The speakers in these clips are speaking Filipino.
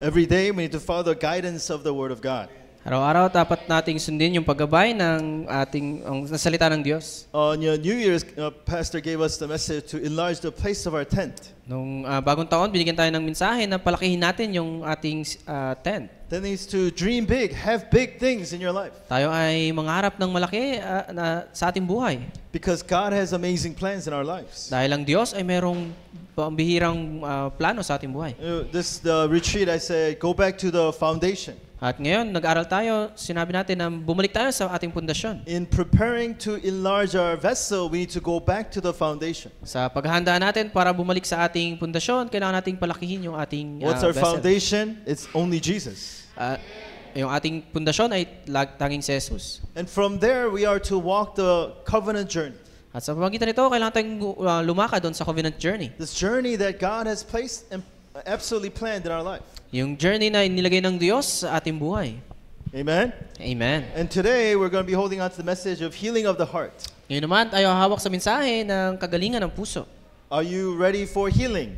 Every day, we need to follow the guidance of the Word of God. Araw-araw dapat nating sundin yung paggabay ng salita ng Diyos. On your New Year's, Pastor gave us the message to enlarge the place of our tent. Nung bagong taon, binigyan tayo ng mensahe na palakihin natin yung ating tent. That means to dream big, have big things in your life. Tayo ay mangarap ng malaki sa ating buhay. Because God has amazing plans in our lives. Dahil ang Diyos ay merong pambihirang plano sa ating buhay. The retreat, I said, go back to the foundation. At ngayon, nag-aral tayo, sinabi natin na bumalik tayo sa ating pundasyon. In preparing to enlarge our vessel, we need to go back to the foundation. Sa paghahanda natin para bumalik sa ating pundasyon, kailangan nating palakihin yung ating What's our vessel. foundation? It's only Jesus. Yung ating pundasyon ay tanging si Jesus. And from there, we are to walk the covenant journey. At sa pamagitan nito, kailangan tayong lumakad doon sa covenant journey. This journey that God has placed and absolutely planned in our life. Yung journey na inilagay ng Diyos sa ating buhay. Amen? Amen. And today, we're going to be holding on to the message of healing of the heart. Ngayon naman, tayo hawak sa mensahe ng kagalingan ng puso. Are you ready for healing?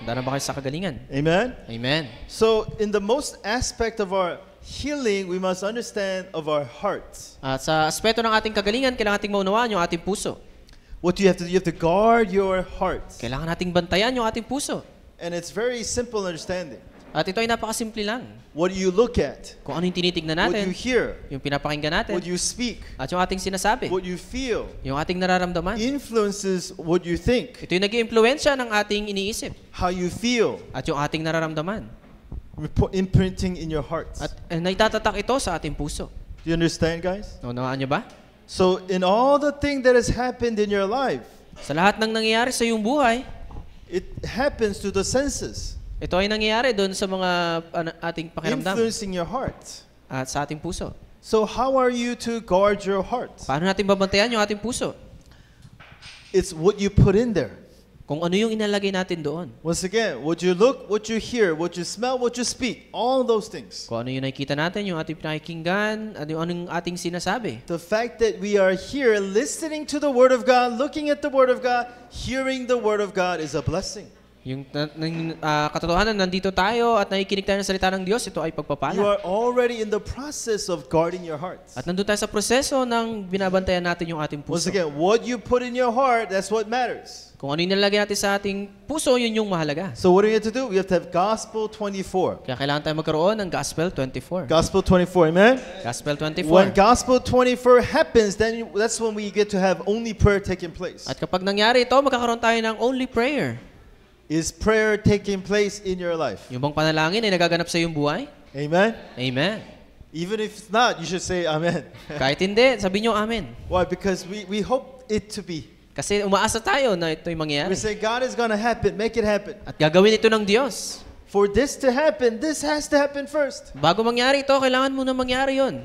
Handa na ba kayo sa kagalingan? Amen? Amen. So, in the most aspect of our healing, we must understand of our hearts. At sa aspeto ng ating kagalingan, kailangan nating maunawaan yung ating puso. What do you have to do? You have to guard your heart. Kailangan nating bantayan yung ating puso. And it's very simple understanding. At ito ay napakasimple lang. What do you look at? Kung ano yung tinitignan What you natin, hear? yung pinapakinggan natin, What you speak? at yung ating sinasabi, What you feel? yung ating nararamdaman. Influences what you think. Ito yung nag-iimpluwensya ng ating iniisip How you feel. at yung ating nararamdaman. Imprinting in your heart. At naitatatak ito sa ating puso. Do you understand, guys? Naunawaan niyo ba? So, in all the things that has happened in your life, Sa lahat ng nangyayari sa iyong buhay, it happens to the senses, ito ay nangyayari doon sa mga ating pakiramdam influencing your heart. at sa ating puso. So, how are you to guard your heart? Paano natin babantayan yung ating puso? It's what you put in there. Kung ano yung inalagay natin doon. Once again, what you look, what you hear, what you smell, what you speak, all those things. Kung ano yung nakikita natin, yung ating pinakikinggan, at yung anong ating sinasabi. The fact that we are here listening to the Word of God, looking at the Word of God, hearing the Word of God is a blessing. Yung katotohanan, nandito tayo at nakikinig tayo ng salita ng Diyos, ito ay You pagpapala. are already in the process of guarding your hearts. At nandun tayo sa proseso ng binabantayan natin yung ating Once puso. again, what you put in your heart, that's what matters. Kung ano yung nilalagay natin sa ating puso, yun yung mahalaga. So what do we have to do? We have to have Gospel 24. Kaya kailangan tayo magkaroon ng Gospel 24. Gospel 24, amen? Gospel 24. When Gospel 24 happens, then that's when we get to have only prayer taking place. At kapag nangyari ito, magkakaroon tayo ng only prayer. Is prayer taking place in your life? Yung bang panalangin ay nagaganap sa iyong buhay? Amen? Amen. Even if it's not, you should say amen. Kahit hindi, sabihin nyo amen. Why? Because we hope it to be. Kasi umaasa tayo na ito'y mangyayari. We say, God is going to happen. Make it happen. At gagawin ito ng Diyos. For this to happen, this has to happen first. Bago mangyari ito, kailangan muna mangyari yun.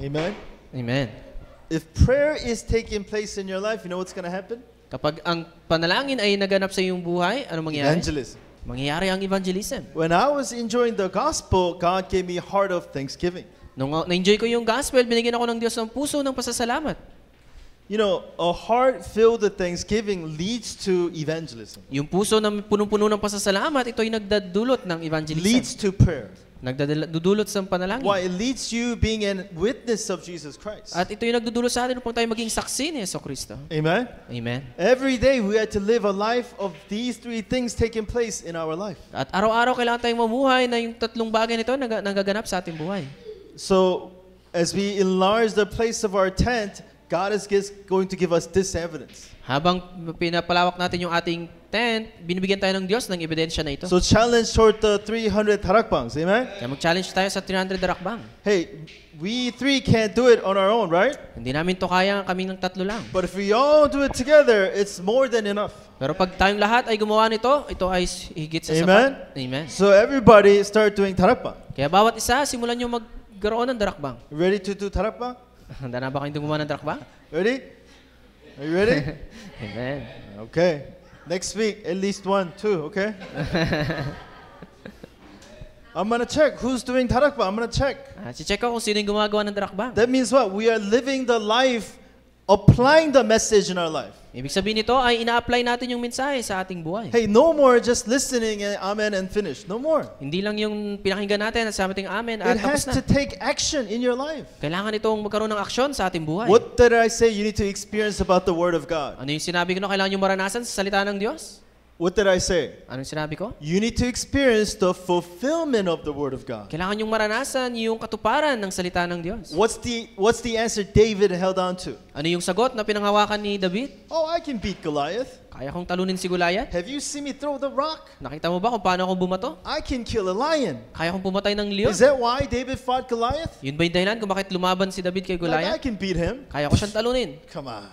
Amen? Amen. If prayer is taking place in your life, you know what's going to happen? Kapag ang panalangin ay naganap sa iyong buhay, ano mangyayari? Evangelism. Mangyayari ang evangelism. When I was enjoying the gospel, God gave me a heart of thanksgiving. Nung na-enjoy ko yung gospel, binigyan ako ng Diyos ng puso ng pasasalamat. You know, a heart filled with thanksgiving leads to evangelism. Yung puso na punong-puno ng pasasalamat, ito ay nagdadulot ng evangelism. Leads to prayer. Nagdudulot sa panalangin. Why? It leads you being a witness of Jesus Christ. At ito yung nagdudulot sa atin upang tayo maging saksi ni Jesucristo. Amen? Amen. Every day we have to live a life of these three things taking place in our life. At araw-araw kailangan tayong mamuhay na yung tatlong bagay nito nagaganap sa ating buhay. So, as we enlarge the place of our tent, God is going to give us this evidence. Habang pinapalawak natin yung ating tent, binibigyan tayo ng Diyos ng ebidensya na ito. So, challenge toward the 300 harakbangs. Amen? Kaya mag-challenge tayo sa 300 darakbang. Hey, we three can't do it on our own, right? Hindi namin to kaya kami ng tatlo lang. But if we all do it together, it's more than enough. Pero pag tayong lahat ay gumawa nito, ito ay higit sa Amen? sapat. Amen. So, everybody start doing tarakbang. Kaya bawat isa, simulan nyo magkaroon ng darakbang. Ready to do tarakbang? Handa na ba kayong gumawa ng darakbang? Ready? Are you ready? Amen. Okay. Next week, at least 1, 2, okay? I'm going to check who's doing tarakbang. I'm going to check. Si-check ko kung sino yung gumagawa ng darakbang. That means what? We are living the life, applying the message in our life. Ibig sabihin nito ay ina-apply natin yung mensahe sa ating buhay. Hey, no more just listening and amen and finish. No more. Hindi lang yung pinakinggan natin at sabi natin amen It at has tapos to na. take action in your life. Kailangan itong magkaroon ng aksyon sa ating buhay. What did I say you need to experience about the Word of God? Ano yung sinabi ko na kailangan yung maranasan sa salita ng Diyos? What did I say? Ano yung sinabi ko? You need to experience the fulfillment of the Word of God. Kailangan yung maranasan yung katuparan ng salita ng Diyos. What's the answer David held on to? Ano yung sagot na pinanghawakan ni David? Oh, I can beat Goliath. Kaya kong talunin si Goliath? Have you seen me throw the rock? Nakita mo ba kung paano ako bumato? I can kill a lion. Kaya kong pumatay ng leon? Is that why David fought Goliath? Yun ba yung dahilan kung bakit lumaban si David kay Like, I Goliath? can beat him. Kaya ko siyang talunin. Come on.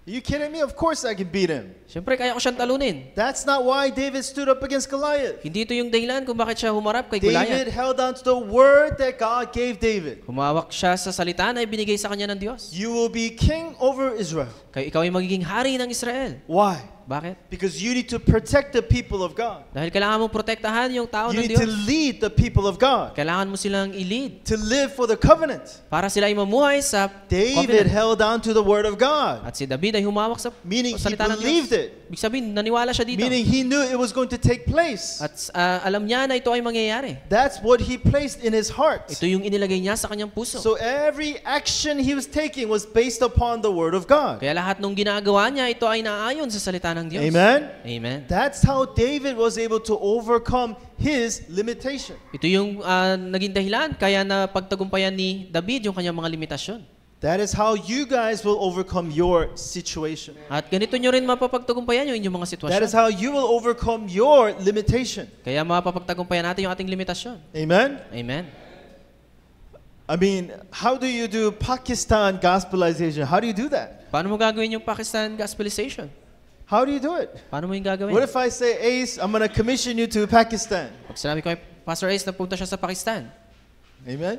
Are you kidding me? Of course I can beat him. Siyempre, kaya ko siyang talunin. That's not why David stood up against Goliath. Hindi ito yung dahilan kung bakit siya humarap kay David Goliath. held on to the word that God gave David. Humawak siya sa salita na ibinigay sa kanya ng Diyos. You will be king over Israel. Kaya ikaw ay magiging hari ng Israel. Why? Bakit? Because you need to protect the people of God. Dahil kailangan mong protektahan yung tao You ng need Diyos. to lead the people of God. Kailangan mo silang i-lead To live for the covenant. para sila ay mamuhay sa David covenant. held on to the word of God. At si David ay humawak sa Meaning he salita ng believed Diyos. it. Ibig sabihin, naniwala siya dito. Meaning he knew it was going to take place. At alam niya na ito ay mangyayari. That's what he placed in his heart. Ito yung inilagay niya sa kanyang puso. So every action he was taking was based upon the word of God. Kaya lahat ng ginagawa niya, ito ay naayon sa salita ng Diyos. Amen? Amen. That's how David was able to overcome his limitation. Ito yung naging dahilan kaya na pagtagumpayan ni David yung kanyang mga limitasyon. That is how you guys will overcome your situation. At ganito nyo rin mapapagtagumpayan yung inyong mga That is sitwasyon. how you will overcome your limitation. Kaya mapapagtagumpayan natin yung ating limitasyon. Amen? Amen. I mean, how do you do Pakistan gospelization? How do you do that? Paano mo gagawin yung Pakistan gospelization? How do you do it? Paano mo yung gagawin? What if I say, Ace, I'm going to commission you to Pakistan? Pag sinabi ko kay Pastor Ace na punta siya sa Pakistan, Amen?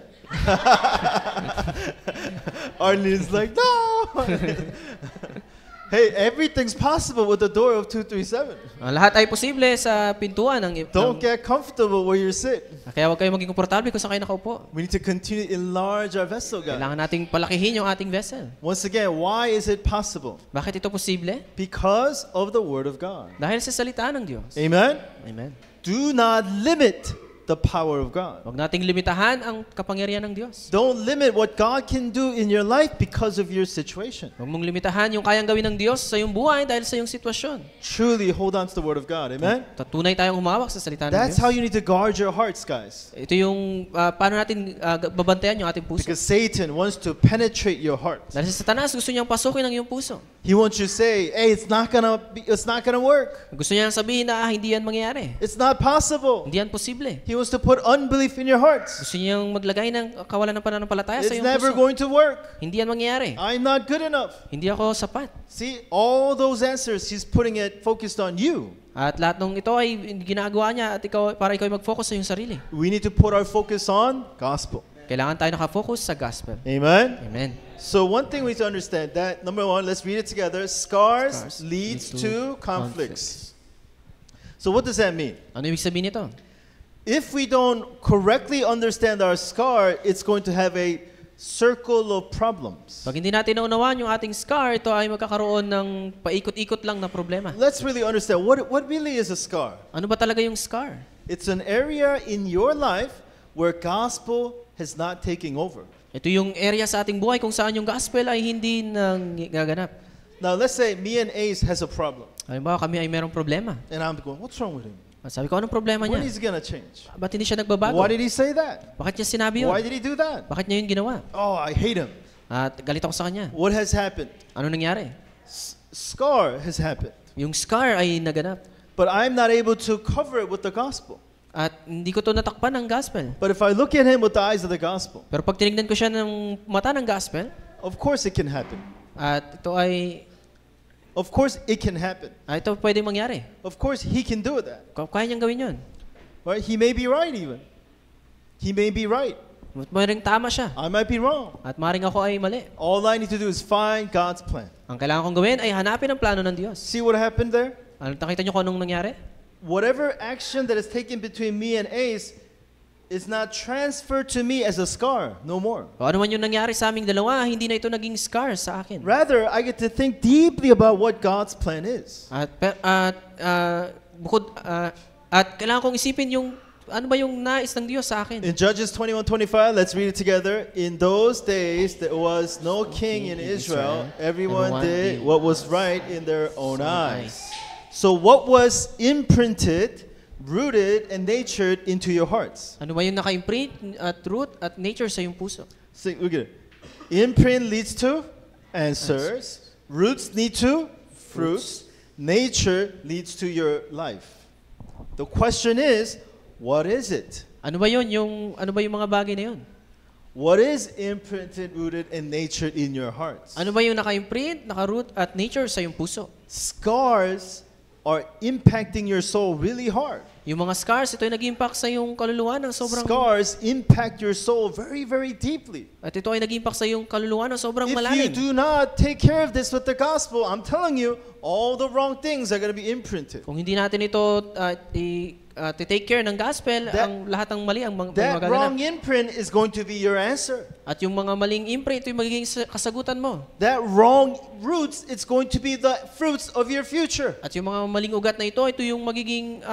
Arlene's like, no! Hey, everything's possible with the door of 237. ang lahat ay posible sa pintuan ng Don't get comfortable where you sit. Kaya huwag kayo maging komportable kung saan kayo nakaupo. We need to continue to enlarge our vessel, God. Kailangan nating palakihin yung ating vessel. Once again, why is it possible? Bakit ito posible? Because of the Word of God. Dahil sa salita ng Diyos. Amen? Amen. Do not limit the power of God. Huwag nating limitahan ang kapangyarihan ng Diyos. Don't limit what God can do in your life because of your situation. Huwag mong limitahan yung kayang gawin ng Diyos sa iyong buhay dahil sa iyong sitwasyon. Truly hold on to the Word of God. Amen? Tunay tayong humawak sa salita ng That's Diyos. how you need to guard your hearts, guys. Ito yung paano natin babantayan yung ating puso. Because Satan wants to penetrate your heart. Dahil si Satanas gusto niyang pasukin ang iyong puso. He wants you to say, hey, it's not gonna work. Gusto niyang sabihin na hindi yan mangyayari. It's not possible. Hindi yan posible. He wants to put unbelief in your hearts. Gusto niyang maglagay ng kawalan ng pananampalataya sa It's iyong never puso. going to work. Hindi yan mangyayari. I'm not good enough. Hindi ako sapat. See, all those answers, he's putting it focused on you. At lahat ng ito ay ginagawa niya at para ikaw ay mag-focus sa iyong sarili. We need to put our focus on gospel. Kailangan tayo nakafocus sa gospel. Amen? Amen. So one thing we need to understand that, number one, let's read it together. Scars Scars leads leads to to conflicts. So what does that mean? Ano ibig sabihin nito? If we don't correctly understand our scar, it's going to have a circle of problems. Pag hindi natin naunawaan yung ating scar, ito ay magkakaroon ng paikot-ikot lang na problema. Let's really understand what really is a scar. Ano ba talaga yung scar? It's an area in your life where gospel has not taken over. Ito yung area sa ating buhay kung saan yung gospel ay hindi nagaganap. Now let's say me and Ace has a problem, Halimbawa kami ay merong problema. and I'm going, what's wrong with him? At sabi ko, anong problema When niya? is he gonna change? Ba't hindi siya nagbabago? Why did he say that? Bakit niya sinabi yun? Why did he do that? Bakit niya yun ginawa? Oh, I hate him. At galit ako sa kanya. What has happened? Ano nangyari? Scar has happened, Yung scar ay naganap. but I'm not able to cover it with the gospel. At hindi ko to natakpan ng gospel. But if I look at him with the eyes of the gospel, Pero pag tinignan ko siya ng mata ng gospel, of course it can happen. at ito ay, Of course it can happen. ito pwedeng mangyari. Of course he can do that. Kaya niyang gawin yun. Right? He may be right even. He may be right. Maring tama siya. I might be wrong. At maring ako ay mali. All I need to do is find God's plan. Ang kailangan kong gawin ay hanapin ang plano ng Diyos. See what happened there? Ano, nakita niyo kung anong nangyari? Whatever action that is taken between me and Ace is not transferred to me as a scar no more. O ano man yung nangyari sa aming dalawa, hindi na ito naging scar sa akin. Rather, I get to think deeply about what God's plan is. At kailangan kong isipin yung ano ba yung nais ng Diyos sa akin. In Judges 21:25, let's read it together. In those days, there was no king in Israel. Everyone did what was right in their own eyes. So what was imprinted, rooted, and natured into your hearts? Ano ba yung naka-imprint at root at nature sa iyong puso? So, look at it. Imprint leads to answers. Roots lead to fruits. Nature leads to your life. The question is, what is it? Ano ba yun? Ano ba yung mga bagay na yun? What is imprinted, rooted, and natured in your hearts? Ano ba yung naka-imprint, naka-root at nature sa iyong puso? Scars are impacting your soul really hard. Yung mga scars, ito ay nag-impact sa iyong kaluluwa ng sobrang... Scars impact your soul very, very deeply. At ito ay nag-impact sa iyong kaluluwa ng sobrang If you malalim. do not take care of this with the gospel, I'm telling you, all the wrong things are going to be imprinted. Kung hindi natin ito take care ng gospel, ang lahat ng mali ang That magaganap. wrong imprint is going to be your answer. At yung mga maling imprint, ito yung magiging kasagutan mo. That wrong roots, it's going to be the fruits of your future. At yung mga maling ugat na ito yung magiging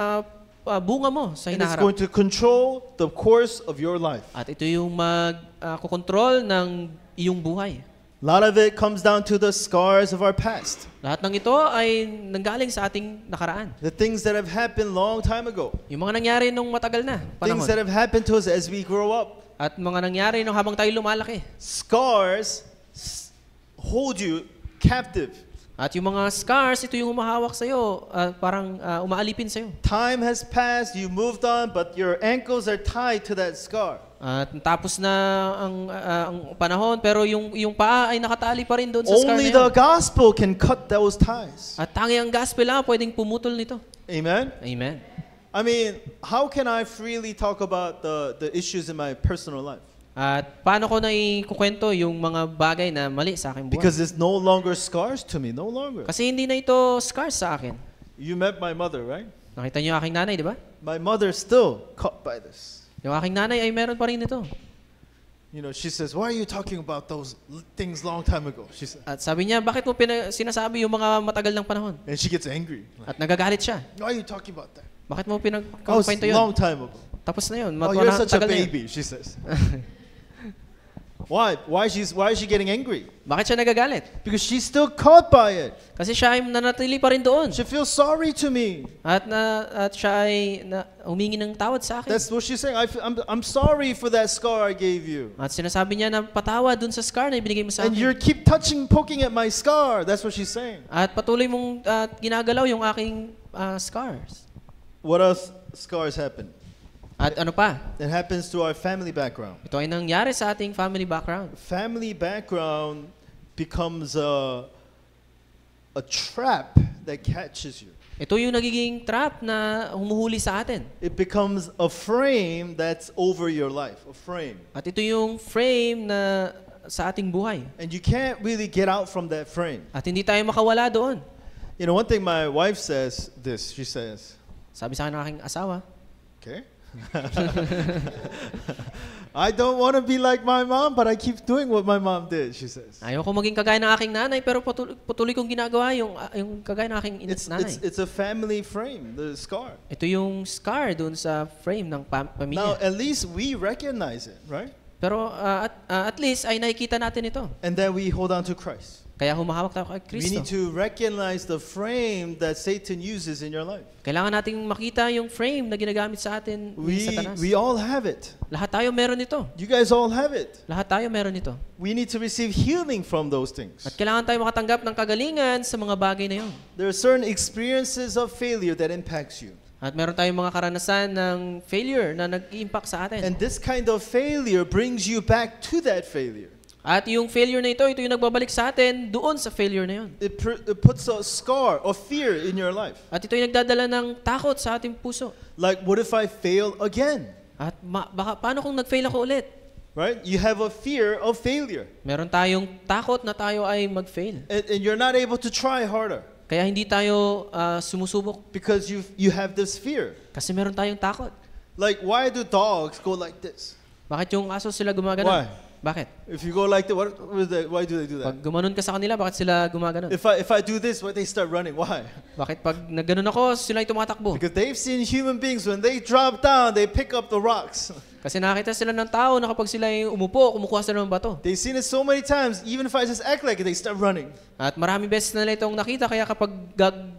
bunga mo sa And it's hinaharap. going to control the course of your life. At ito yung magkukontrol ng iyong buhay. A lot of it comes down to the scars of our past. Lahat ng ito ay nanggaling sa ating nakaraan. The things that have happened long time ago. Yung mga nangyari nung matagal na Things panahon. that have happened to us as we grow up. At mga nangyari nung habang tayo lumalaki. Scars hold you captive. At yung mga scars, ito yung humahawak sa'yo, parang umaalipin sa'yo. Time has passed, you moved on, but your ankles are tied to that scar. At tapos na ang panahon, pero yung paa ay nakatali pa rin doon sa scar Only na the yun. gospel can cut those ties. At tangi ang gospel lang pwedeng pumutol nito. Amen? Amen. I mean, how can I freely talk about the issues in my personal life? At paano ko na ikukwento yung mga bagay na mali sa aking buhay? Because it's no longer scars to me, no longer. Kasi hindi na ito scars sa akin. You met my mother, right? Nakita niyo yung aking nanay, di ba? My mother's still caught by this. Yung aking nanay ay meron pa rin ito. You know, she says, why are you talking about those things long time ago? She said. At sabi niya, bakit mo sinasabi yung mga matagal ng panahon? And she gets angry. At nagagalit siya. Why are you talking about that? Bakit mo Oh, it's pinagkwento a yun? long time ago. Tapos na yun. Oh, you're such a Tagal na yun. baby, she says. Why? Why is she getting angry? Bakit siya nagagalit? Because she's still caught by it. Kasi siya ay nanatili pa rin doon. She feels sorry to me. At siya ay humingi ng tawad sa akin. That's what she's saying. I'm sorry for that scar I gave you. At sinasabi niya na patawad dun sa scar na ibinigay mo sa And akin. you keep poking at my scar. That's what she's saying. At patuloy mong ginagalaw yung aking scars. What else scars happen? At ano pa? It happens to our family background. Ito ay nangyari sa ating family background. Family background becomes a trap that catches you. Ito yung nagiging trap na humuhuli sa atin. It becomes a frame that's over your life, a frame. At ito yung frame na sa ating buhay. And you can't really get out from that frame. At hindi tayo makawala doon. You know, one thing my wife says this, she says, Sabi sa akin ng aking asawa, okay. I don't want to be like my mom, but I keep doing what my mom did, she says. ayoko maging kagaya ng aking nanay, pero patuloy kong ginagawa yung kagaya ng aking nanay. It's a family frame, the scar. Ito yung scar doon sa frame ng Now, pamilya. at least we recognize it, right? Pero at least ay nakikita natin ito. And then we hold on to Christ. Kaya humahawak tayo kay We Kristo. need to recognize the frame that Satan uses in your life. Kailangan nating makita yung frame na ginagamit sa atin ni Satanas. We all have it. Lahat tayo meron ito. You guys all have it. Lahat tayo meron ito. We need to receive healing from those things. At kailangan tayo makatanggap ng kagalingan sa mga bagay na yun. There are certain experiences of failure that impacts you. At meron tayong mga karanasan ng failure na nag-impact sa atin. And this kind of failure brings you back to that failure. At yung failure na ito yung nagbabalik sa atin doon sa failure na yun. It puts a scar or fear in your life. At ito yung nagdadala ng takot sa ating puso. Like, what if I fail again? At baka paano kung nag-fail ako ulit? Right? You have a fear of failure. Meron tayong takot na tayo ay mag-fail. And you're not able to try harder Kaya hindi tayo sumusubok because you have this fear. kasi meron tayong takot. Like, why do dogs go like this? Bakit yung aso sila gumaganon? Why? Bakit? If you go like that, why do they do that? Pag gumanon ka sa kanila, bakit sila gumaganon? If I do this, why they start running? Why? Bakit pag nagganon ako, sila ay tumatakbo? Because they've seen human beings when they drop down, they pick up the rocks. Kasi nakita sila ng tao na kapag sila ay umupo, kumukuha sila ng bato. They've seen it so many times, even if I just act like it, they start running. At maraming beses na nila itong nakita, kaya kapag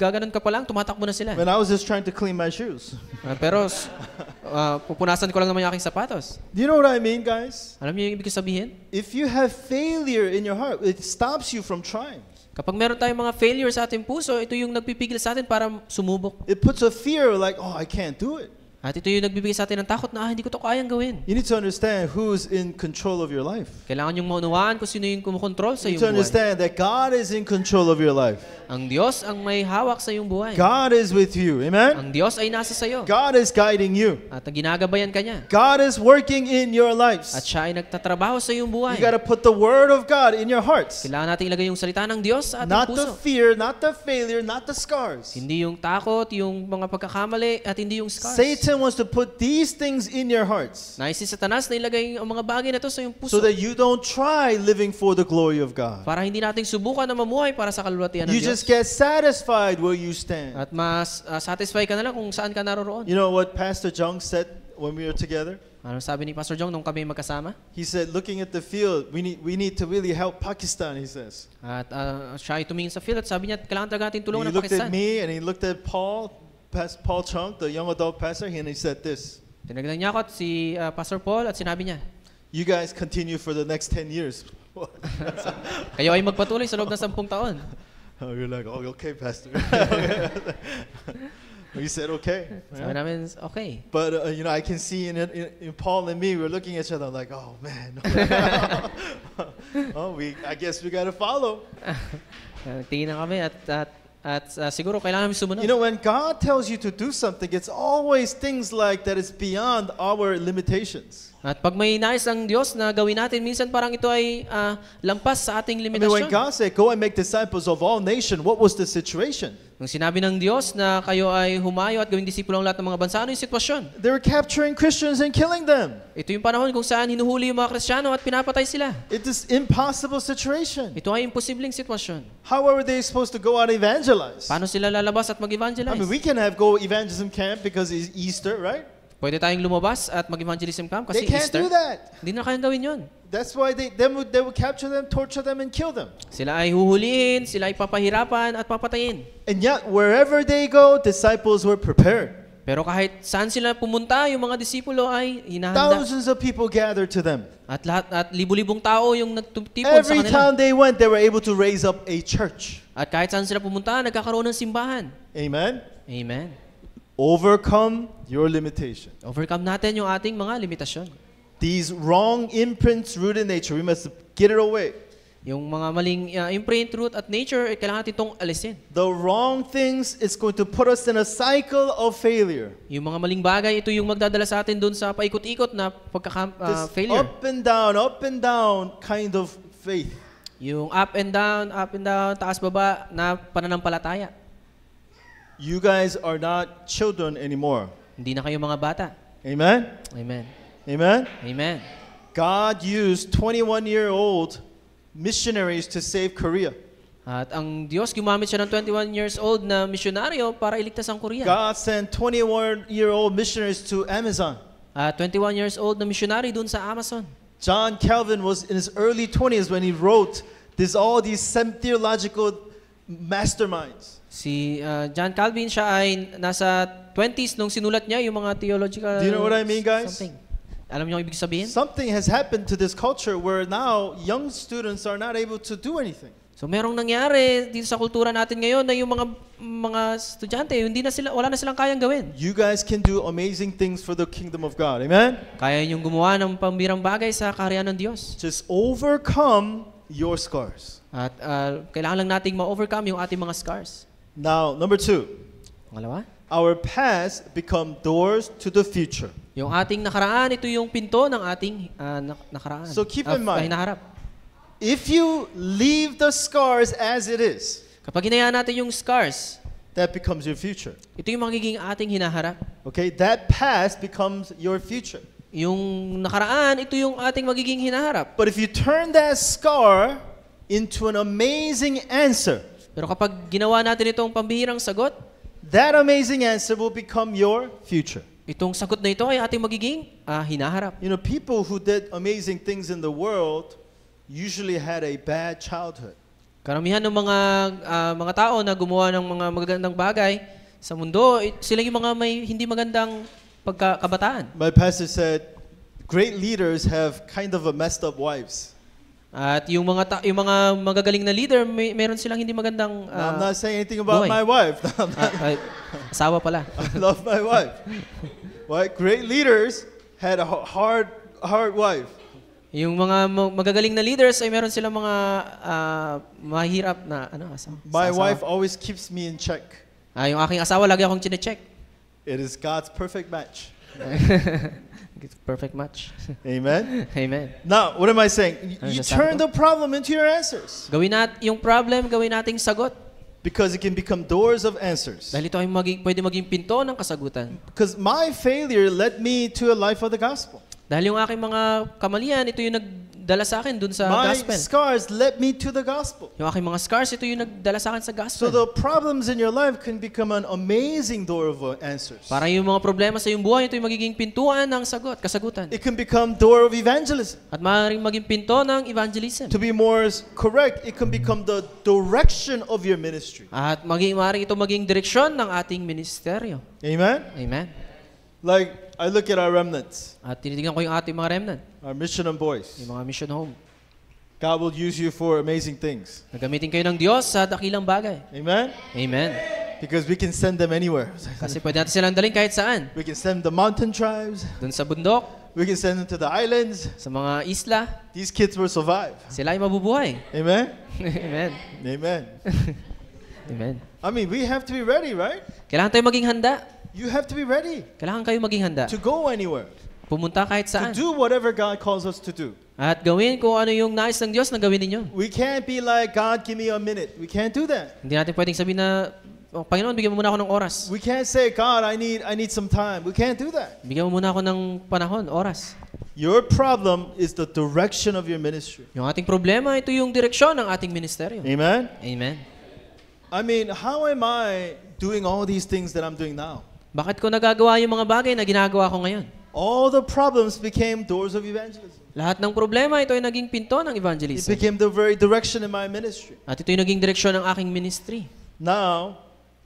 gaganon ka pa lang, tumatakbo na sila. When I was just trying to clean my shoes. Pero pupunasan ko lang naman yung aking sapatos. Do you know what I mean, guys? Alam niyo yung ibig sabihin? If you have failure in your heart, it stops you from trying. Kapag meron tayong mga failure sa ating puso, ito yung nagpipigil sa atin para sumubok. It puts a fear like, oh, I can't do it. At ito yung nagbibigay sa atin ng takot na hindi ko to kayang gawin. You need to understand who's in control of your life. Kailangan yung maunawaan kung sino yung kumukontrol sa You need iyong to buhay. understand that God is in control of your life. Ang Diyos ang may hawak sa iyong buhay. God is with you. Amen? Ang Diyos ay nasa sa iyo. God is guiding you. At ginagabayan ka niya. God is working in your At lives. siya ay nagtatrabaho sa iyong buhay. You got to put the word of God in your hearts. Kailangan natin ilagay yung salita ng Diyos sa ating Not the puso. fear, not the failure, not the scars. Hindi yung takot, yung mga pagkakamali, at hindi yung scars. Satan wants to put these things in your hearts Nais si Satanas na ilagay ang mga bagay na to sa iyong so puso. that you don't try living for the glory of God. Para hindi natin subukan na mamuhay para sa kalwalhatian ng You Diyos. just get satisfied where you stand. At mas satisfy ka na lang kung saan ka naroroon. You know what Pastor Jung said when we were together? Ano sabi ni Pastor Jong nung kami magkasama? He said, looking at the field, we need to really help Pakistan, he says. At siya ay tumingin sa field at sabi niya, kailangan talaga natin He tulungan ng looked at Pakistan. me and he looked at Paul Chung, the young adult pastor, and he said this, Tinagnan niya ako at si Pastor Paul at sinabi niya, you guys continue for the next 10 years. kayo ay magpatuloy sa loob ng 10 taon. Oh, you're like, oh, okay, Pastor. We said okay. Sabi namin, okay. But I can see in Paul and me, we're looking at each other like, oh man. I guess we gotta follow. Tingin na kami at siguro kailangan namin sumunod. You know, when God tells you to do something, it's always things like that is beyond our limitations. At pag may nais ang Diyos na gawin natin, minsan parang ito ay lampas sa ating I mean, when limitasyon. God said, go and make disciples of all nations, what was the situation? Nung sinabi ng Diyos na kayo ay humayo at gawing disipulo ang lahat ng mga bansa, ano yung sitwasyon? They were capturing Christians and killing them. Ito yung panahon kung saan hinuhuli yung mga Kristiyano at pinapatay sila. It is impossible situation. Ito ay imposibleng sitwasyon. How are they supposed to go out and evangelize? Paano sila lalabas at I mag-evangelize? mean, we can go evangelism camp because it's Easter, right? Pwede tayong lumabas at mag-evangelism camp kasi They can't Easter. do that. Hindi na kayang gawin yun. That's why they would capture them, torture them, and kill them. Sila ay huhulihin, sila ay papahirapan at papatayin. And yet, wherever they go, disciples were prepared. Pero kahit saan sila pumunta, yung mga disipulo ay hinahanda. Thousands of people gathered to them. At libu-libong tao yung nagtutipon sa Every kanila. time they went, they were able to raise up a church. At kahit saan sila pumunta, nagkakaroon ng simbahan. Amen? Amen. Overcome your limitation. Overcome natin yung ating mga limitasyon. These wrong imprints rooted in nature, we must get it away. Yung mga maling imprint, root at nature, kailangan natin itong alisin. The wrong things is going to put us in a cycle of failure. Yung mga maling bagay, ito yung magdadala sa atin dun sa paikot-ikot na This failure. up and down kind of faith. Yung up and down, taas baba na pananampalataya. You guys are not children anymore. Hindi na kayo mga bata. Amen? Amen. Amen? Amen. God used 21-year-old missionaries to save Korea. At ang Diyos, gumamit siya ng 21 years old na misyonaryo para iligtas ang Korea. God sent 21-year-old missionaries to Amazon. 21 years old na missionary dun sa Amazon. John Calvin was in his early 20s when he wrote all these theological masterminds. Si John Calvin, siya ay nasa 20s nung sinulat niya yung mga theological Do you know what I mean, guys? something. Alam niyo ang ibig sabihin? Something has happened to this culture where now young students are not able to do anything. So merong nangyari dito sa kultura natin ngayon na yung mga estudyante, wala na silang kayang gawin. You guys can do amazing things for the kingdom of God. Amen? Kaya yung gumawa ng pambirang bagay sa kaharian ng Diyos. Just overcome your scars. At kailangan lang nating ma-overcome yung ating mga scars. Now, number 2. Pangalawa, Our past become doors to the future. yung ating nakaraan, ito yung pinto ng ating nakaraan. So keep in mind, hinaharap. if you leave the scars as it is, Kapag hinayaan natin yung scars, that becomes your future. ito yung magiging ating hinaharap. Okay, that past becomes your future. Yung nakaraan, ito yung ating magiging hinaharap. But if you turn that scar into an amazing answer, Pero kapag ginawa natin itong pambihirang sagot, that amazing answer will become your future. itong sagot na ito ay ating magiging hinaharap. You know, people who did amazing things in the world usually had a bad childhood. Karamihan ng mga tao na gumawa ng mga magagandang bagay sa mundo, sila yung mga may hindi magandang pagkakabataan. My pastor said, great leaders have kind of a messed up wives. At yung mga magagaling na leader, meron silang hindi magandang Now, I'm not saying anything about buhay. my wife. Asawa pala. I love my wife. Right? Great leaders had a hard wife. Yung mga magagaling na leaders ay meron silang mga mahirap na asawa. My wife always keeps me in check. Yung aking asawa lagi akong chine-check. It is God's perfect match. Perfect match. Amen? Amen. Now, what am I saying? Ano You sasabi turn ko? the problem into your answers. Yung problem, gawin nating sagot. Because it can become doors of answers. Dahil ito ay pwede maging pinto ng kasagutan. Because my failure led me to a life of the gospel. Dahil yung aking mga kamalian, ito yung nagdala sa akin dun sa My gospel. scars led me to the gospel. Yung aking mga scars, ito yung nagdala sa akin sa So gospel. the problems in your life can become an amazing door of answers. Para yung mga problema sa iyong buhay, ito yung magiging pintuan ng kasagutan. It can become door of evangelism. At maaaring maging pinto ng evangelism. To be more correct, it can become the direction of your ministry. At maaaring ito maging direksyon ng ating ministeryo. Amen? Amen. Like, I look at our remnants, At tinitingnan ko yung ating mga remnant, our mission and boys. yung mga mission home. God will use you for amazing things. Nagamitin kayo ng Diyos sa dakilang bagay. Amen? Amen. Because we can send them anywhere. Kasi pwede natin silang dalhin kahit saan. We can send the mountain tribes. Doon sa bundok, We can send them to the islands. sa mga isla, These kids will survive. sila ay mabubuhay. Amen? Amen. Amen. Amen. I mean, we have to be ready, right? Kailangan tayo maging handa. You have to be ready Kailangan kayo maging handa. to go anywhere, Pumunta kahit to saan. do whatever God calls us to do. At gawin kung ano yung nais ng Diyos na gawin ninyo. We can't be like, God, give me a minute. We can't do that. Hindi natin pwedeng sabihin na, Panginoon, bigyan mo muna ako ng oras. We can't say, God, I need some time. We can't do that. Bigyan mo muna ako ng panahon, oras. Your problem is the direction of your ministry. Yung ating problema, ito yung direksyon ng ating ministeryo. Amen? Amen. I mean, how am I doing all these things that I'm doing now? Bakit ko nagagawa yung mga bagay na ginagawa ko ngayon? All the problems became doors of evangelism. Lahat ng problema, ito ay naging pinto ng It evangelism. became the very direction in my ministry. At ito yung naging direksyon ng aking ministry. Now,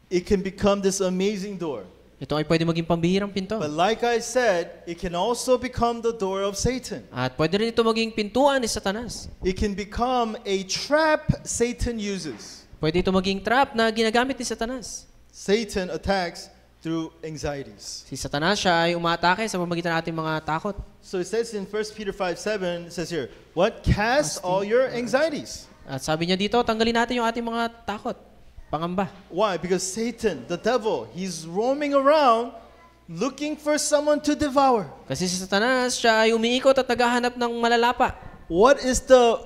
it can become this amazing door. Ito ay pwede maging pambihirang pinto. But like I said, it can also become the door of Satan. At pwede rin ito maging pintuan ni Satanas. It can become a trap Satan uses. Pwede ito maging trap na ginagamit ni Satanas. Satan attacks through anxieties. Si Satanas siya ay umaatake sa pamamagitan ng ating mga takot. So it says in 1 Peter 5:7, it says here, what? Cast all your anxieties. At sabi niya dito, tanggalin natin yung ating mga takot, pangamba. Why? Because Satan, the devil, he's roaming around looking for someone to devour. Kasi si Satanas siya ay umiikot at naghahanap ng malalapa. What is the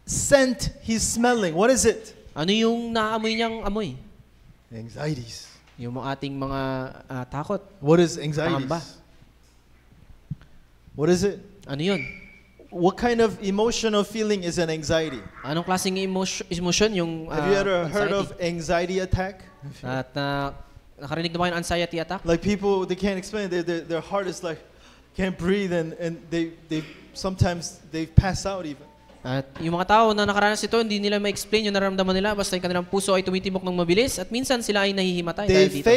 scent he's smelling? What is it? Ano yung naamoy niyang amoy? Anxieties. Yung ating mga takot. What is anxieties? Pangamba. What is it? Ano yun? What kind of emotional feeling is an anxiety? Anong klaseng emotion yung Have you ever heard anxiety? of anxiety attack? At nakarinig na ba kayo ng anxiety attack? Like people, they can't explain. Their heart is like, can't breathe, and they sometimes they pass out even. At yung mga tao na nakaranas ito, hindi nila ma-explain yung nararamdaman nila basta yung kanilang puso ay tumitibok ng mabilis at minsan sila ay nahihimatay They dahil dito.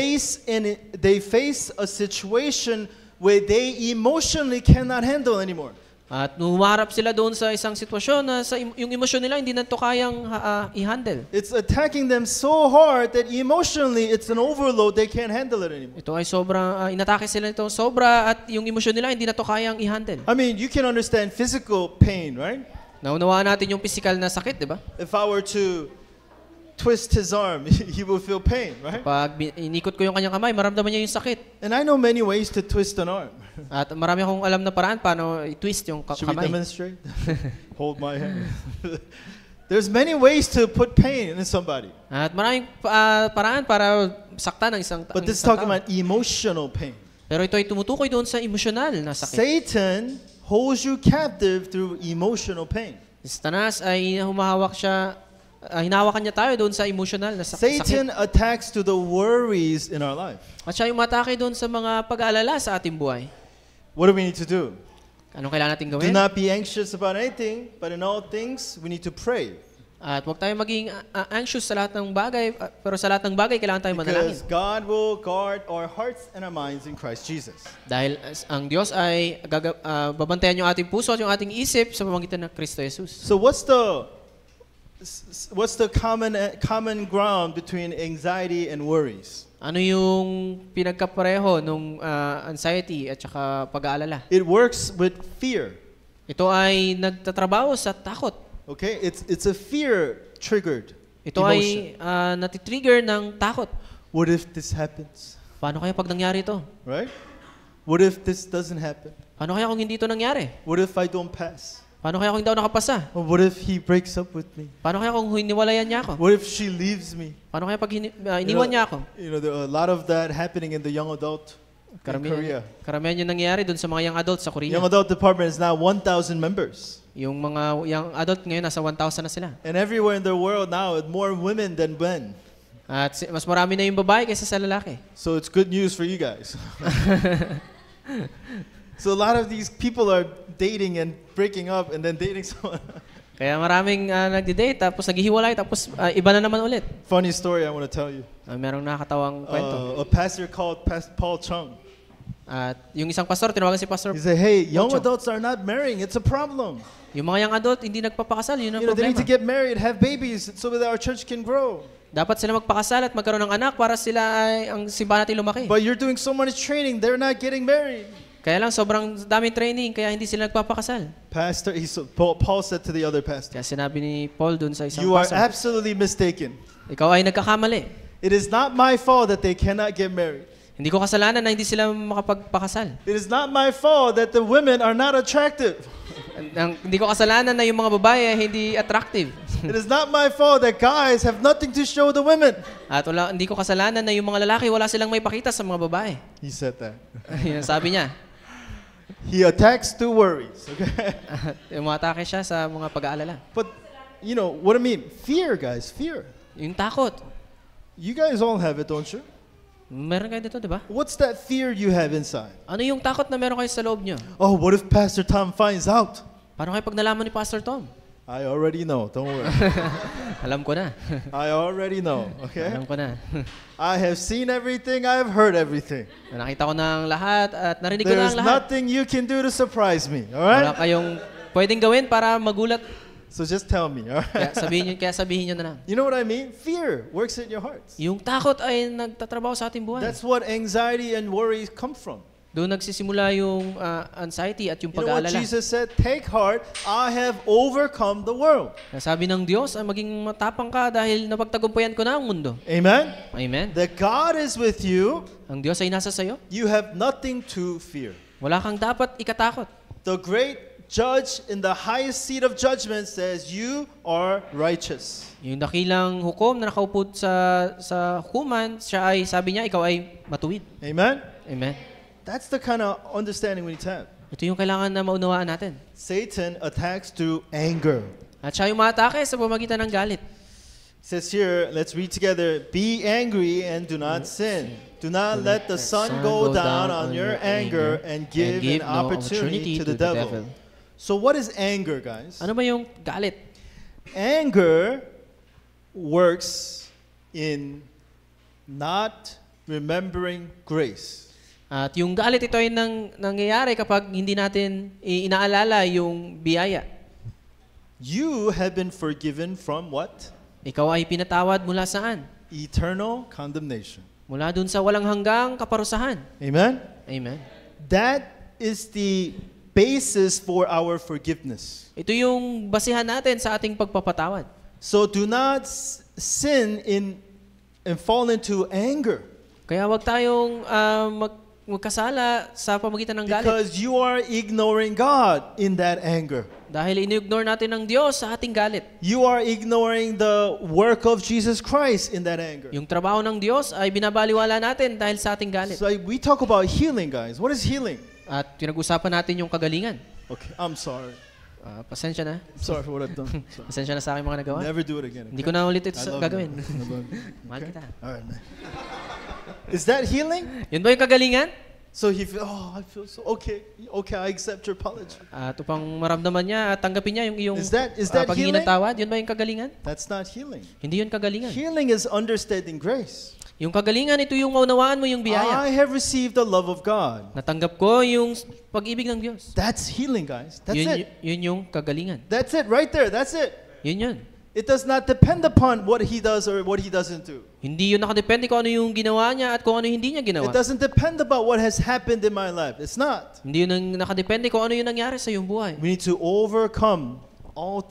face a situation where they emotionally cannot handle anymore. At humarap sila doon sa isang sitwasyon na yung emosyon nila hindi na ito kayang i-handle. It's attacking them so hard that emotionally it's an overload. They can't handle it anymore. Ito ay sobrang, inatake sila nito sobra at yung emosyon nila hindi na ito kayang i-handle. I mean, you can understand physical pain, right? Naunawaan natin yung physical na sakit, di ba? If I were to twist his arm, he will feel pain, right? Pag inikot ko yung kanyang kamay, maramdaman niya yung sakit. And I know many ways to twist an arm. At marami akong alam na paraan paano i-twist yung Should we kamay. demonstrate? Hold my hand. There's many ways to put pain in somebody. At maraming paraan para saktan ng isang tao. But this is talking about emotional pain. Pero ito ay tumutukoy doon sa emosyonal na sakit. Satan holds you captive through emotional pain. Satanas ay hinahawakan niya tayo doon sa emosyonal na sakit. Satan attacks to the worries in our life. At siya yung matake doon sa mga pag-aalala sa ating buhay. What do we need to do? Anong kailangan natin Do gawin? not be anxious about anything, but in all things, we need to pray. At huwag tayo maging anxious sa lahat ng bagay, pero sa lahat ng bagay, kailangan tayo manalangin. Because God will guard our hearts and our minds in Christ Jesus. Dahil ang Diyos ay babantayan yung ating puso at yung ating isip sa pamamagitan ng Kristo Jesus. So what's the common ground between anxiety and worries? Ano yung pinagkapareho nung anxiety at saka pag-aalala? It works with fear. Ito ay nagtatrabaho sa takot. Okay, it's a fear-triggered Ito emotion. ay natitrigger ng takot. What if this happens? Paano kaya pag nangyari ito? Right? What if this doesn't happen? Paano kaya kung hindi ito nangyari? What if I don't pass? Paano kaya kung hindi ako nakapasa? Or what if he breaks up with me? Paano kaya kung hiniwalayan niya ako? What if she leaves me? Paano kaya pag iniwan niya ako? You know, there are a lot of that happening in the young adult in Korea. Karamihan yung nangyayari doon sa mga young adults sa Korea. Young adult department is now 1,000 members. Yung mga young adult ngayon, nasa 1,000 na sila. And everywhere in the world now, more women than men. At mas marami na yung babae kaysa sa lalaki. So it's good news for you guys. So a lot of these people are dating and breaking up and then dating someone. Kaya maraming nagdi-date, tapos naghihiwalay, tapos iba na naman ulit. Funny story I want to tell you. Merong nakakatawang kwento. A pastor called Paul Chung. At yung isang pastor, tinawagan si Pastor. He said, hey, young Chung. adults are not marrying. It's a problem. Yung mga young adult, hindi nagpapakasal. Yun ang You know, they problema. need to get married, have babies so that our church can grow. Dapat sila magpakasal at magkaroon ng anak para sila ay ang simbahan natin lumaki. But you're doing so much training, they're not getting married. Kaya lang sobrang daming training kaya hindi sila nagpapakasal. Pastor, Paul said to the other pastor, Kaya sinabi ni Paul dun sa isang you are pastor, absolutely mistaken. ikaw ay nagkakamali. It is not my fault that they cannot get married. Hindi ko kasalanan na hindi sila makapagpakasal. It is not my fault that the women are not attractive. Hindi ko kasalanan na yung mga babae ay hindi attractive. It is not my fault that guys have nothing to show the women. At hindi ko kasalanan na yung mga lalaki wala silang may pakita sa mga babae. He said that. Yan sabi niya. He attacks through worries. Okay. Umatake siya sa mga pag-aalala. But you know what I mean? Fear, guys, fear. Yung takot. You guys all have it, don't you? Meron kayo dito, di ba? What's that fear you have inside? Ano yung takot na meron kayo sa loob niyo? Oh, what if Pastor Tom finds out? Paano kayo pag nalaman ni Pastor Tom? I already know. Don't worry. Alam ko na. I already know. Okay. Alam ko na. I have seen everything. I have heard everything. Nakita ko na ang lahat at narinig ko na There's ang lahat. nothing you can do to surprise me. All Wala right. kayong pwedeng gawin para magulat. So just tell me. All right. Kaya sabihin niyo na lang. You know what I mean? Fear works in your hearts. Yung takot ay nagtatrabaho sa ating buhay. That's what anxiety and worry come from. Doon nagsisimula yung anxiety at yung You know what pag-aalala. Jesus said? Take heart, I have overcome the world. Sabi ng Diyos, maging matapang ka dahil napagtagumpayan ko na ang mundo. Amen? Amen. That God is with you, Ang Diyos ay nasa sayo. you have nothing to fear. Wala kang dapat ikatakot. The great judge in the highest seat of judgment says, you are righteous. Yung dakilang hukom na nakaupo sa hukuman, siya ay sabi niya, ikaw ay matuwid. Amen? Amen. That's the kind of understanding we need to have. Ito yung kailangan na maunawaan natin. Satan attacks through anger. At siya yung maatake sa pamagitan ng galit. It says here, let's read together, be angry and do not sin. Do not let the sun go down on your anger and give an opportunity to the devil. So what is anger, guys? Ano ba yung galit? Anger works in not remembering grace. At yung galit ito ay nangyayari kapag hindi natin inaalala yung biyaya. You have been forgiven from what? Ikaw ay pinatawad mula saan? Eternal condemnation. Mula dun sa walang hanggang kaparusahan. Amen? Amen. That is the basis for our forgiveness. Ito yung basihan natin sa ating pagpapatawad. So do not sin and fall into anger. Kaya wag tayong magkasala sa pamagitan ng galit. Because you are ignoring God in that anger. Dahil ini-ignore natin ang Diyos sa ating galit. You are ignoring the work of Jesus Christ in that anger. Yung trabaho ng Diyos ay binabaliwala natin dahil sa ating galit. So we talk about healing, guys. What is healing? At pinag-usapan natin yung kagalingan. Okay, I'm sorry. Pasensya na. I'm sorry for what I've done. Pasensya na sa aking mga nagawa. Never do it again. Hindi ko na ulit ito I love gagawin. you. I love you. Mahal kita. All right. Is that healing? Yun ba yung kagalingan? So he feel, I feel so okay. Okay, I accept your apology. Ito pang maramdaman niya at tanggapin niya yung iyong Is that paghingi ng healing? tawad. Yun ba yung kagalingan? That's not healing. Hindi yun kagalingan. Healing is understanding grace. Yung kagalingan, ito yung maunawaan mo yung biyaya. I have received the love of God. Natanggap ko yung pag-ibig ng Diyos. That's healing, guys. That's it. Yun yung kagalingan. That's it right there. That's it. Yun. It does not depend upon what he does or what he doesn't do. Hindi yun nakadepende kung ano yung ginawa niya at kung ano yung hindi niya ginawa. It doesn't depend about what has happened in my life. It's not. Hindi yun ang nakadepende kung ano yung nangyari sa iyong buhay. We need to overcome all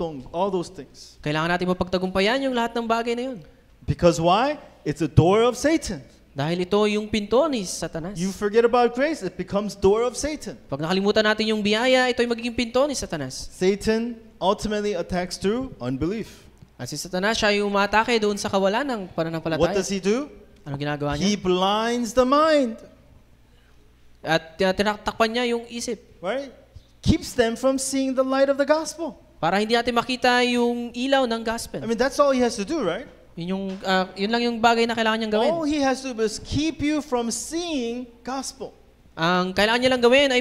those things. Kailangan natin mapagtagumpayan yung lahat ng bagay na yun. Because why? It's a door of Satan. Dahil ito yung pinto ni Satanas. You forget about grace, it becomes door of Satan. Pag nakalimutan natin yung biyaya, ito ay magiging pinto ni Satanas. Satan ultimately attacks through unbelief. At si Satanas, siya yung umatake doon sa kawalan ng pananampalataya. What does he do? Anong ginagawa niya? He blinds the mind. At tinatakpan niya yung isip. Right? Keeps them from seeing the light of the gospel. Para hindi natin makita yung ilaw ng gospel. I mean, that's all he has to do, right? Yun lang yung bagay na kailangan niyang gawin. All he has to do is keep you from seeing gospel. Ang kailangan niya lang gawin ay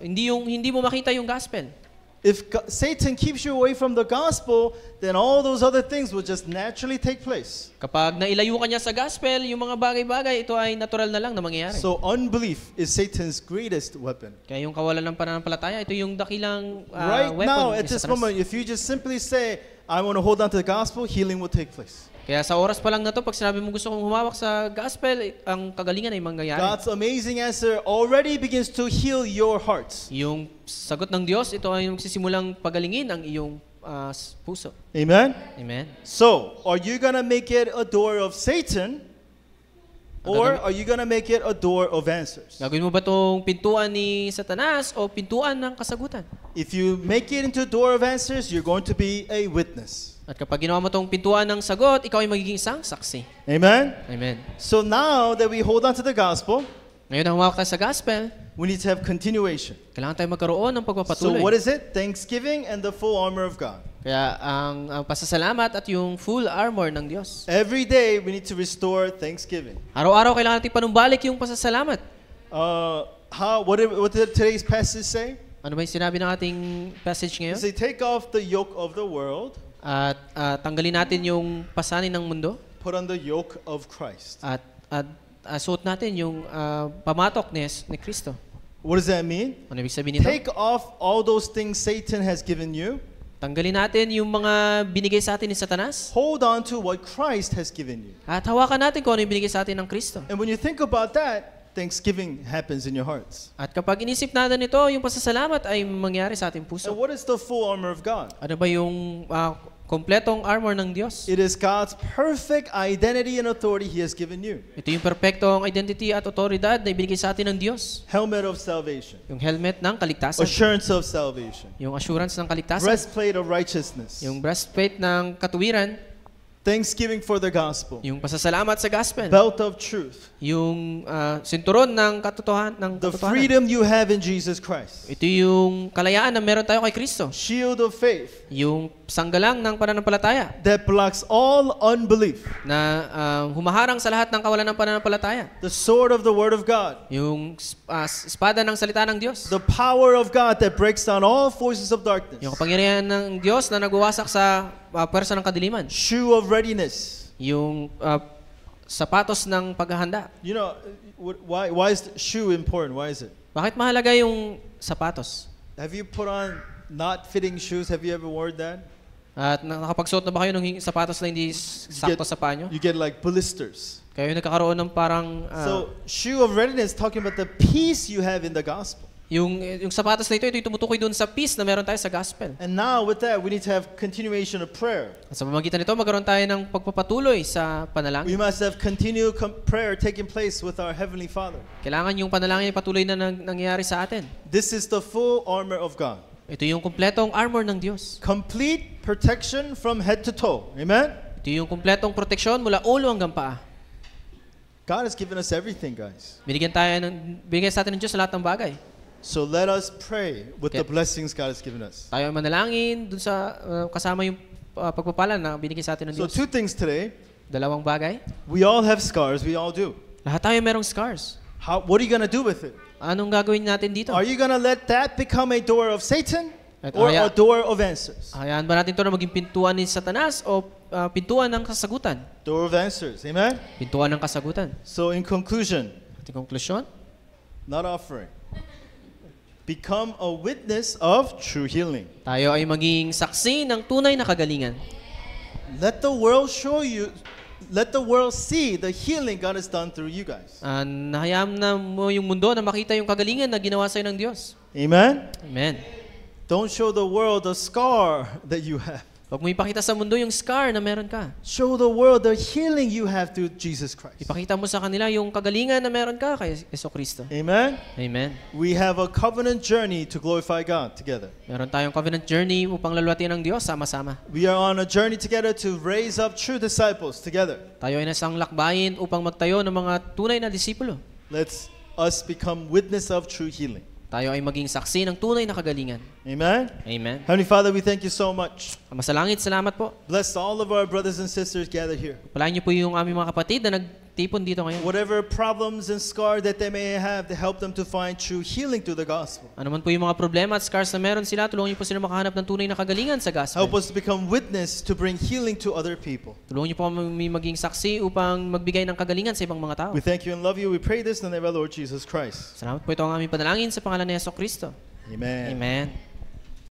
hindi mo makita yung gospel. If Satan keeps you away from the gospel, then all those other things will just naturally take place. Kapag nailayo ka niya sa gospel, yung mga bagay-bagay, ito ay natural na lang na mangyayari. So unbelief is Satan's greatest weapon. Kaya yung kawalan ng pananampalataya, ito yung dakilang Right weapon now, ni at this Satanas. moment, if you just simply say, I want to hold on to the gospel, healing will take place. Kaya sa oras pa lang na to, pag sinabi mo gusto kong humawak sa gospel, ang kagalingan ay mangyayari. God's amazing answer already begins to heal your hearts. Yung sagot ng Diyos, ito ay yung sisimulang pagalingin ang iyong puso. Amen? Amen? So, are you going to make it a door of Satan, or are you going to make it a door of answers? Gagawin mo ba itong pintuan ni Satanas o pintuan ng kasagutan? If you make it into a door of answers, you're going to be a witness. At kapag ginawa mo itong pintuan ng sagot, ikaw ay magiging isang saksi. Amen? Amen. So now that we hold on to the gospel, Ngayon na humawak tayo sa gospel, we need to have continuation. kailangan tayo magkaroon ng So pagpapatuloy. what is it? Thanksgiving and the full armor of God. Kaya ang pasasalamat at yung full armor ng Diyos. Every day, we need to restore thanksgiving. Araw-araw kailangan natin panumbalik yung pasasalamat. What did today's passage say? Ano ba yung sinabi ng ating passage It ngayon? say, take off the yoke of the world, At tanggalin natin yung pasanin ng mundo put on the yoke of Christ. at suot natin yung pamatok ni Kristo. What does that mean? Ano ibig sabihin nito? Take off all those things Satan has given you. Tanggalin natin yung mga binigay sa atin ni Satanas Hold on to what Christ has given you. at hawakan natin kung ano yung binigay sa atin ng Kristo. And when you think about that, thanksgiving happens in your hearts. At kapag inisip natin ito, yung pasasalamat ay mangyari sa ating And puso. what is the full armor of God? Ano ba yung kompletong armor ng Diyos? It is God's perfect identity and authority He has given you. Ito yung perfectong identity at otoridad na ibigay sa atin ng Diyos. Helmet of salvation, Yung helmet ng kaligtasan. assurance of salvation, Yung assurance ng kaligtasan. breastplate of righteousness, Yung breastplate ng katuwiran. thanksgiving for the gospel, Yung pasasalamat sa gospel. belt of truth, Yung sinturon ng katotohanan. the freedom you have in Jesus Christ, Ito yung kalayaan na meron tayo kay Kristo. shield of faith Yung sanggalang ng pananampalataya that blocks all unbelief, na humaharang sa lahat ng kawalan ng pananampalataya. the sword of the word of God, Yung espada ng salita ng Diyos. the power of God that breaks down all forces of darkness, Yung kapangyarihan ng Diyos na nagwawasak sa pwersa ng kadiliman. shoe of readiness. Yung sapatos ng paghahanda. You know, why is the shoe important? Why is it? Bakit mahalaga yung sapatos? Have you put on not fitting shoes? Have you ever worn that? At nakapagsuot na ba kayo ng sapatos na hindi sakto sa paa nyo? You get like blisters. Kayo nagkakaroon ng parang So, shoe of readiness talking about the peace you have in the gospel. Yung sapatos na ito yung tumutukoy doon sa peace na meron tayo sa gospel. And now with that, we need to have continuation of prayer. At sa pamamagitan nito, magkaroon tayo ng pagpapatuloy sa We panalangin. must have continual prayer taking place with our Heavenly Father. Kailangan yung panalangin ay patuloy na nangyayari sa atin. This is the full armor of God. Ito yung kumpletong armor ng Diyos. Complete protection from head to toe. Amen? Ito yung kumpletong proteksyon mula ulo hanggang paa. God has given us everything, guys. Binigyan sa atin ng Diyos sa lahat ng bagay. So let us pray with Okay. the blessings God has given us. Tayo ay manalangin dun sa kasama yung pagpapala na binigay sa atin ng So Diyos. 2 things today. Dalawang bagay. We all have scars. We all do. Lahat tayo merong scars. What are you going to do with it? Anong gagawin natin dito? Are you going to let that become a door of Satan At or a door of answers? Hayaan ba natin ito na maging pintuan ni Satanas o pintuan ng kasagutan? Door of answers. Amen? Pintuan ng kasagutan. So in conclusion, Ating konklusyon, not offering. Become a witness of true healing. tayo ay maging saksi ng tunay na kagalingan. Let the world see the healing God has done through you guys. Nahayaan na mo yung mundo na makita yung kagalingan na ginawa sa'yo ng Diyos. Amen? Amen. Don't show the world the scar that you have. Huwag mo ipakita sa mundo yung scar na meron ka. Show the world the healing you have through Jesus Christ. Ipakita mo sa kanila yung kagalingan na meron ka kay Jesucristo. Amen? Amen. We have a covenant journey to glorify God together. Meron tayong covenant journey upang lalwatin ng Diyos sama-sama. We are on a journey together to raise up true disciples together. Tayo ay nasang lakbayin upang magtayo ng mga tunay na disipulo. Let's us become witness of true healing. Tayo ay maging saksi ng tunay na kagalingan. Amen? Amen. Heavenly Father, we thank you so much. Ama sa langit, salamat po. Bless all of our brothers and sisters gathered here. Palain niyo po yung aming mga kapatid na nagtipon dito ngayon. Whatever problems and scars that they may have, to help them to find true healing through the gospel. Ano man po yung mga problema at scars na meron sila, tulungan niyo po sila makahanap ng tunay na kagalingan sa Help gospel. us to become witness to bring healing to other people. Tulungan niyo po kami maging saksi upang magbigay ng kagalingan sa ibang mga tao. We thank you and love you. We pray this in the name of our Lord Jesus Christ. Salamat po ito ang aming panalangin sa pangalan ni Jesucristo. Amen. Amen.